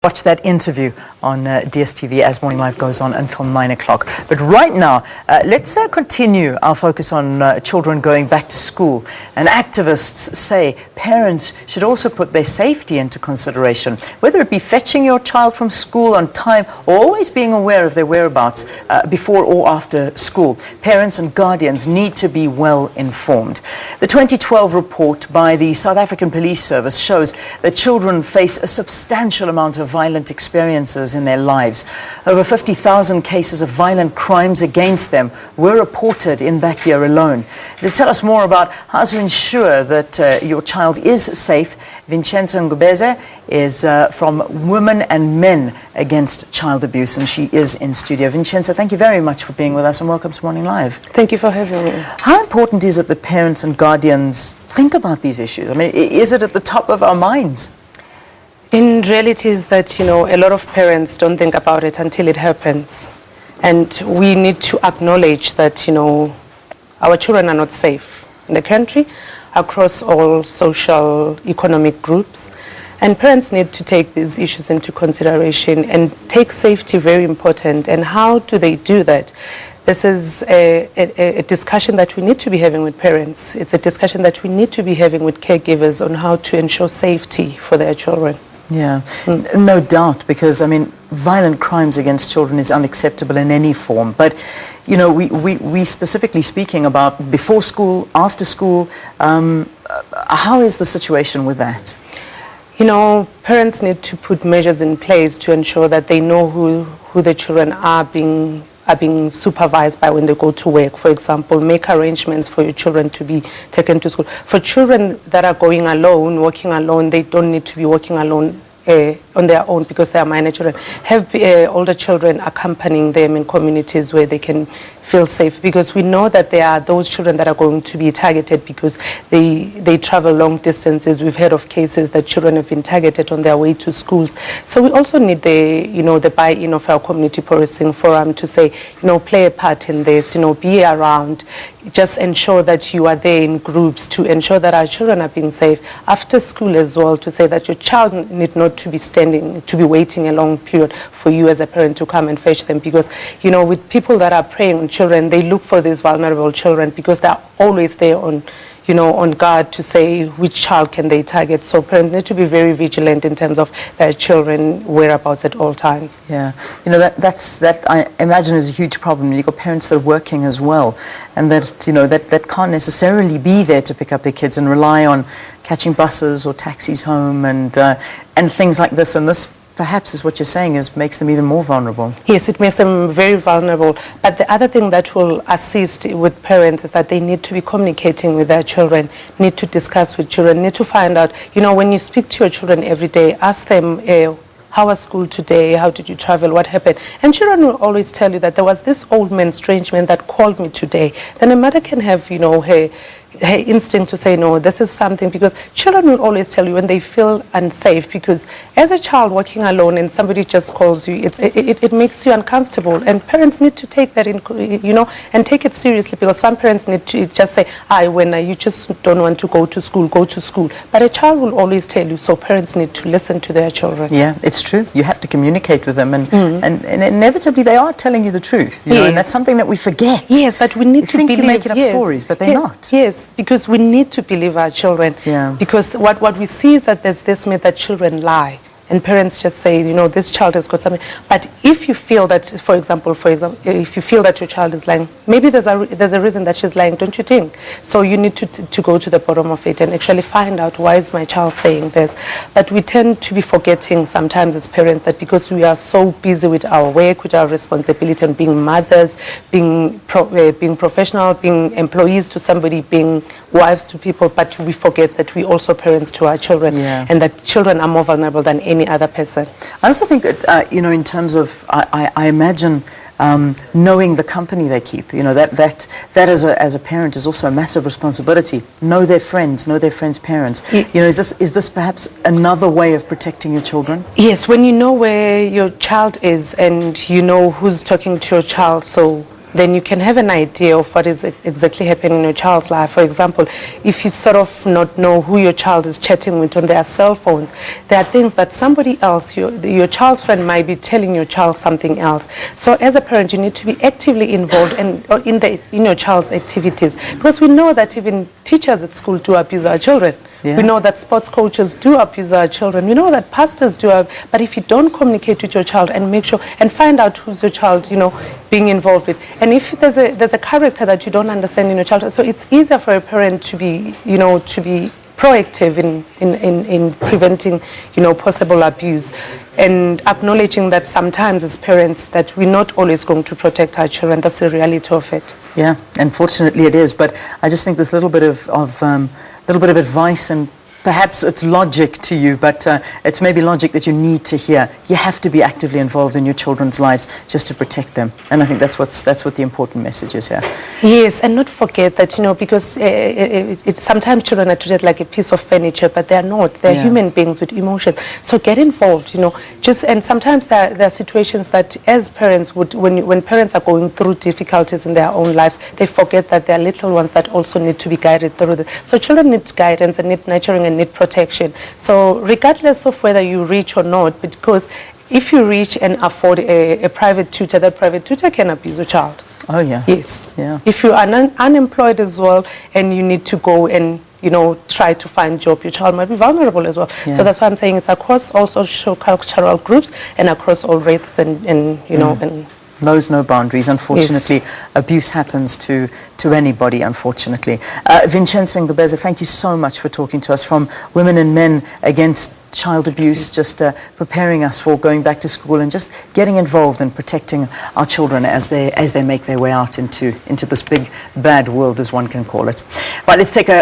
Watch that interview on DSTV as Morning Live goes on until 9 o'clock. But right now, let's continue our focus on children going back to school. And activists say parents should also put their safety into consideration, whether it be fetching your child from school on time or always being aware of their whereabouts before or after school. Parents and guardians need to be well informed. The 2012 report by the South African Police Service shows that children face a substantial amount of violent experiences in their lives. Over 50,000 cases of violent crimes against them were reported in that year alone. To tell us more about how to ensure that your child is safe, Vincentia is from Women and Men Against Child Abuse, and she is in studio. Vincentia, thank you very much for being with us and welcome to Morning Live. Thank you for having me. How important is it that parents and guardians think about these issues? I mean, is it at the top of our minds? In reality is that, a lot of parents don't think about it until it happens. And we need to acknowledge that, our children are not safe in the country, across all social, economic groups. And parents need to take these issues into consideration and take safety very important. And how do they do that? This is a discussion that we need to be having with parents. It's a discussion that we need to be having with caregivers on how to ensure safety for their children. Yeah, no doubt, because, violent crimes against children is unacceptable in any form. But, we specifically speaking about before school, after school, how is the situation with that? Parents need to put measures in place to ensure that they know who the children are being supervised by when they go to work. For example, make arrangements for your children to be taken to school. For children that are going alone, working alone, they don't need to be working alone on their own because they are minor children. Have older children accompanying them in communities where they can feel safe, because we know that there are those children that are going to be targeted because they travel long distances. We've heard of cases that children have been targeted on their way to schools. So we also need the buy-in of our community policing forum to say, play a part in this, be around, just ensure that you are there in groups to ensure that our children are being safe. After school as well, to say that your child need not to be waiting a long period for you as a parent to come and fetch them, because, with people that are preying on children, they look for these vulnerable children because they're always there on guard to say which child can they target. So parents need to be very vigilant in terms of their children whereabouts at all times. Yeah, that I imagine is a huge problem. You've got parents that are working as well, and that that can't necessarily be there to pick up their kids and rely on catching buses or taxis home and things like this. And this, perhaps, is what you're saying, makes them even more vulnerable. Yes, it makes them very vulnerable. But the other thing that will assist with parents is that they need to be communicating with their children, need to discuss with children, need to find out, when you speak to your children every day, ask them, how was school today? How did you travel? What happened? And children will always tell you that there was this old man, strange man that called me today. Then a mother can have, her instinct to say, no, this is something, because children will always tell you when they feel unsafe, because as a child walking alone and somebody just calls you, it makes you uncomfortable, and parents need to take that in, and take it seriously, because some parents need to just say, when you just don't want to go to school, but a child will always tell you, so parents need to listen to their children. Yeah, it's true. You have to communicate with them, and inevitably they are telling you the truth, yes. And that's something that we forget. Yes, that we need to believe. You're making up stories, but they're not. Yes, because we need to believe our children. Yeah. Because what we see is that there's this myth that children lie. And parents just say, this child has got something. But if you feel that, for example, if you feel that your child is lying, maybe there's a reason that she's lying, don't you think? So you need to go to the bottom of it and actually find out, why is my child saying this? But we tend to be forgetting sometimes as parents that because we are so busy with our work, with our responsibility, and being mothers, being professional, being employees to somebody, being wives to people, but we forget that we also parents to our children, and that children are more vulnerable than any other person. I also think that, in terms of, I imagine knowing the company they keep, that as a parent is also a massive responsibility. Know their friends' parents. Is this perhaps another way of protecting your children? Yes, when you know where your child is and you know who's talking to your child, so then you can have an idea of what is exactly happening in your child's life. For example, if you sort of not know who your child is chatting with on their cell phones, there are things that somebody else, your child's friend might be telling your child something else. So as a parent, you need to be actively involved in your child's activities, because we know that even teachers at school do abuse our children. Yeah. We know that sports coaches do abuse our children. We know that pastors do. But if you don't communicate with your child and make sure and find out who's your child, being involved with, and if there's a character that you don't understand in your child, so it's easier for a parent to be, to be proactive in preventing, possible abuse, and acknowledging that sometimes as parents that we're not always going to protect our children. That's the reality of it. Yeah, unfortunately it is. But I just think there's a little bit of advice, and perhaps it's logic to you, but it's maybe logic that you need to hear. You have to be actively involved in your children's lives just to protect them. And I think that's what the important message is here. Yes, and not forget that, because sometimes children are treated like a piece of furniture, but they're not. They're human beings with emotions. So get involved, and sometimes there are situations that as parents when parents are going through difficulties in their own lives, they forget that there are little ones that also need to be guided through it. So children need guidance and need nurturing and need protection. So regardless of whether you reach or not, because if you reach and afford a private tutor, that private tutor can abuse a child. Oh yeah. Yes. Yeah. If you are unemployed as well and you need to go and try to find a job, your child might be vulnerable as well. Yeah. So that's why I'm saying it's across all social cultural groups and across all races and knows no boundaries. Unfortunately, yes. Abuse happens to anybody, unfortunately. Vincentia Ngobeza, thank you so much for talking to us from Women and Men Against Child Abuse, just preparing us for going back to school and just getting involved in protecting our children as they make their way out into this big, bad world, as one can call it. Right, let's take a